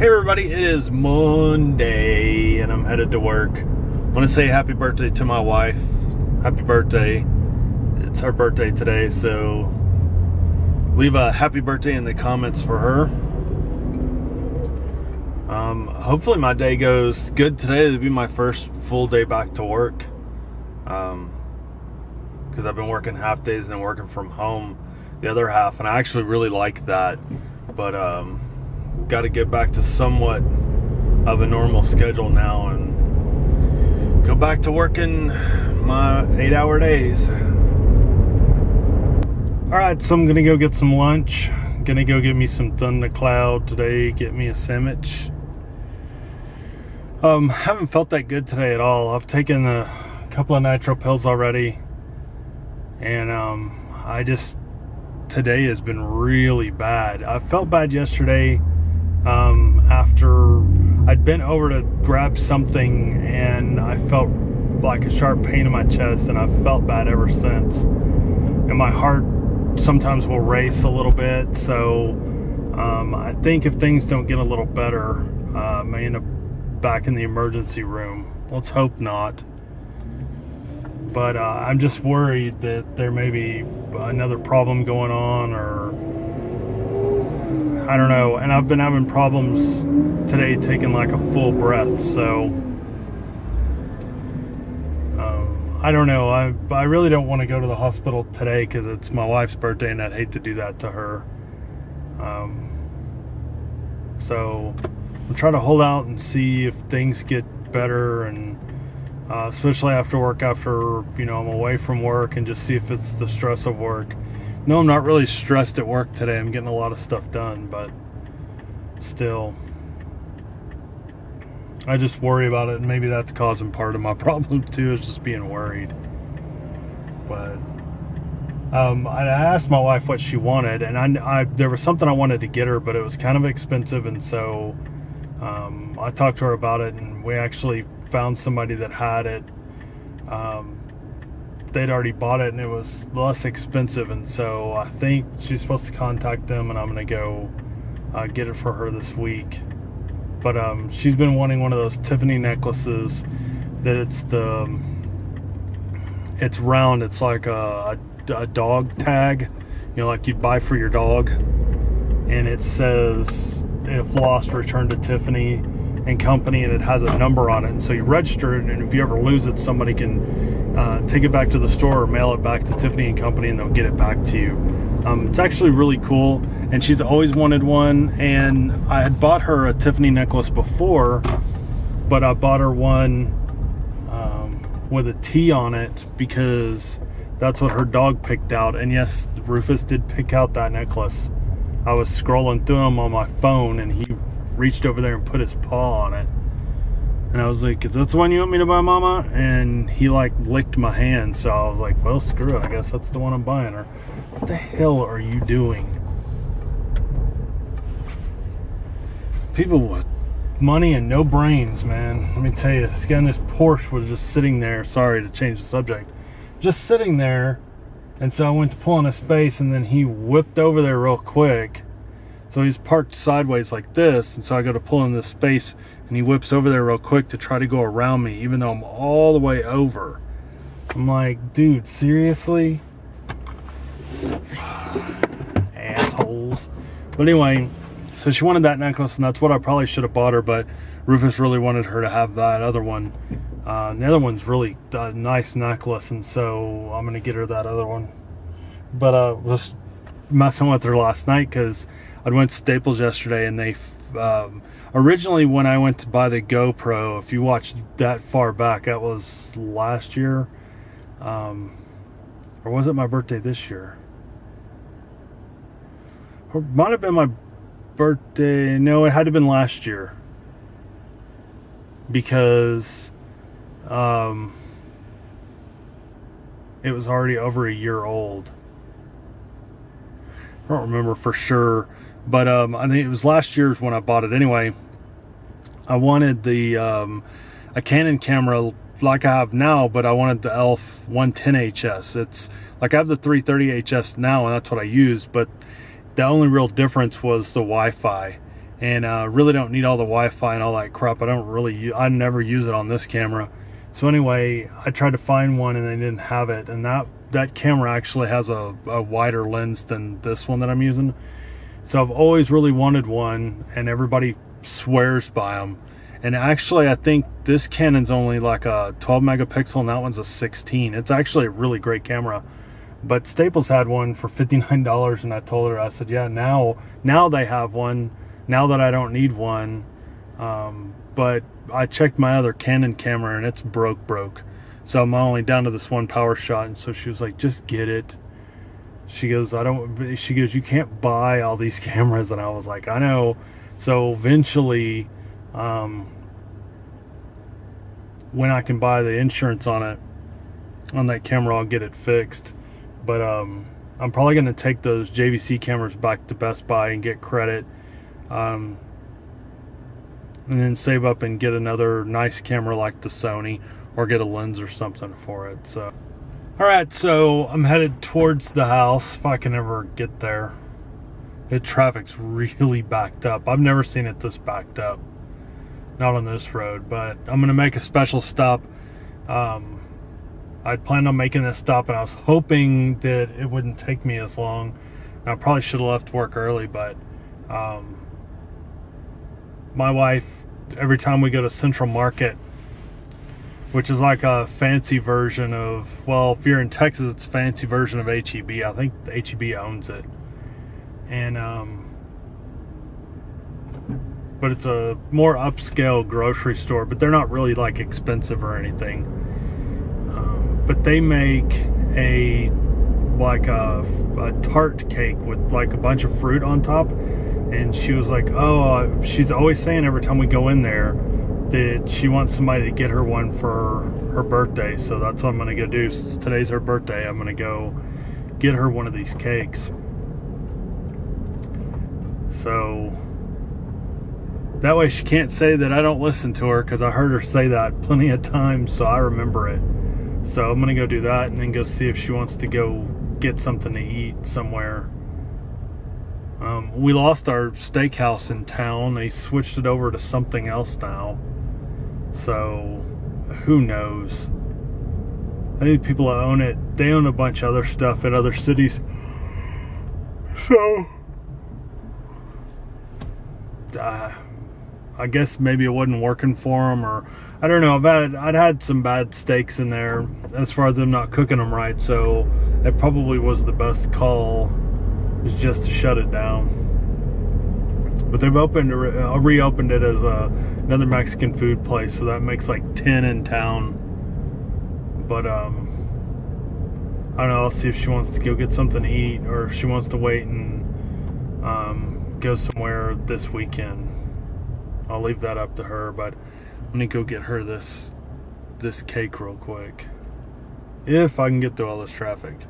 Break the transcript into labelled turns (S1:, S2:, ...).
S1: Hey everybody, it is Monday and I'm headed to work. I want to say happy birthday to my wife. Happy birthday. It's her birthday today, so leave a happy birthday in the comments for her. Hopefully my day goes good today. It'll be my first full day back to work. Because I've been working half days and then working from home the other half, and I actually really like that. But got to get back to somewhat of a normal schedule now and go back to working my 8-hour days. Alright, so I'm gonna go get some lunch. Gonna go get me some Thundercloud today, get me a sandwich. Haven't felt that good today at all. I've taken a couple of nitro pills already, and today has been really bad. I felt bad yesterday after I'd bent over to grab something and I felt like a sharp pain in my chest, and I've felt bad ever since. And my heart sometimes will race a little bit, so I think if things don't get a little better, I may end up back in the emergency room. Let's hope not. But I'm just worried that there may be another problem going on, or I don't know. And I've been having problems today taking like a full breath, so I don't know. I really don't want to go to the hospital today because it's my wife's birthday and I'd hate to do that to her. So I'll try to hold out and see if things get better, and especially after work, after I'm away from work, and just see if it's the stress of work. No, I'm not really stressed at work today. I'm getting a lot of stuff done, but still, I just worry about it, and maybe that's causing part of my problem too, is just being worried. But I asked my wife what she wanted, and there was something I wanted to get her, but it was kind of expensive, and so I talked to her about it, and we actually found somebody that had it. They'd already bought it and it was less expensive, and so I think she's supposed to contact them, and I'm gonna go get it for her this week. But she's been wanting one of those Tiffany necklaces that it's round, it's like a dog tag, like you'd buy for your dog, and it says if lost, return to Tiffany and Company, and it has a number on it, and so you register it, and if you ever lose it, somebody can take it back to the store or mail it back to Tiffany and Company, and they'll get it back to you. It's actually really cool, and she's always wanted one. And I had bought her a Tiffany necklace before, but I bought her one with a T on it because that's what her dog picked out. And yes, Rufus did pick out that necklace. I was scrolling through them on my phone, and he reached over there and put his paw on it, and I was like, is that the one you want me to buy, Mama? And he like licked my hand, so I was like, well, screw it, I guess that's the one I'm buying her. What the hell are you doing? People with money and no brains, man. Let me tell you, again, this Porsche was just sitting there. Sorry to change the subject, just sitting there, and so I went to pull in a space, and then he whipped over there real quick. So he's parked sideways like this, and so I go to pull in this space, and he whips over there real quick to try to go around me, even though I'm all the way over. I'm like, dude, seriously? Assholes. But anyway, so she wanted that necklace, and that's what I probably should have bought her, but Rufus really wanted her to have that other one. The other one's really a nice necklace, and so I'm going to get her that other one. But I was messing with her last night because I went to Staples yesterday, and they originally, when I went to buy the GoPro, if you watched that far back, that was last year, or was it my birthday this year? Or it might have been my birthday. No, it had to have been last year, because it was already over a year old. I don't remember for sure, but I think it was last year's when I bought it. Anyway, I wanted the a Canon camera like I have now, but I wanted the ELPH 110HS. It's like I have the 330HS now, and that's what I use, but the only real difference was the Wi-Fi. and really don't need all the Wi-Fi and all that crap. I never use it on this camera. So anyway, I tried to find one and they didn't have it, and that camera actually has a wider lens than this one that I'm using. So I've always really wanted one, and everybody swears by them. And actually, I think this Canon's only like a 12 megapixel and that one's a 16. It's actually a really great camera. But Staples had one for $59, and I told her, I said, yeah, now they have one, now that I don't need one. But I checked my other Canon camera and it's broke. So I'm only down to this one PowerShot. And so she was like, just get it. She goes, you can't buy all these cameras. And I was like, I know. So eventually, when I can buy the insurance on that camera, I'll get it fixed. But I'm probably going to take those JVC cameras back to Best Buy and get credit, and then save up and get another nice camera like the Sony, or get a lens or something for it. So alright, so I'm headed towards the house, if I can ever get there. The traffic's really backed up. I've never seen it this backed up. Not on this road, but I'm going to make a special stop. I'd planned on making this stop, and I was hoping that it wouldn't take me as long. And I probably should have left work early, but my wife, every time we go to Central Market, which is like a fancy version of, well, if you're in Texas, it's a fancy version of H-E-B. I think H-E-B owns it. And but it's a more upscale grocery store, but they're not really like expensive or anything. But they make a tart cake with like a bunch of fruit on top. And she was like, oh, she's always saying every time we go in there that she wants somebody to get her one for her birthday. So that's what I'm going to go do. Since today's her birthday, I'm going to go get her one of these cakes. So that way she can't say that I don't listen to her, because I heard her say that plenty of times, so I remember it. So I'm going to go do that and then go see if she wants to go get something to eat somewhere. We lost our steakhouse in town. They switched it over to something else now. So who knows? I think people that own it, they own a bunch of other stuff in other cities. So I guess maybe it wasn't working for them, or I don't know. I'd had some bad steaks in there as far as them not cooking them right, so it probably was the best call, is just to shut it down. But they've reopened it as another Mexican food place, so that makes like 10 in town. But I don't know, I'll see if she wants to go get something to eat, or if she wants to wait and go somewhere this weekend. I'll leave that up to her, but I'm gonna go get her this cake real quick, if I can get through all this traffic.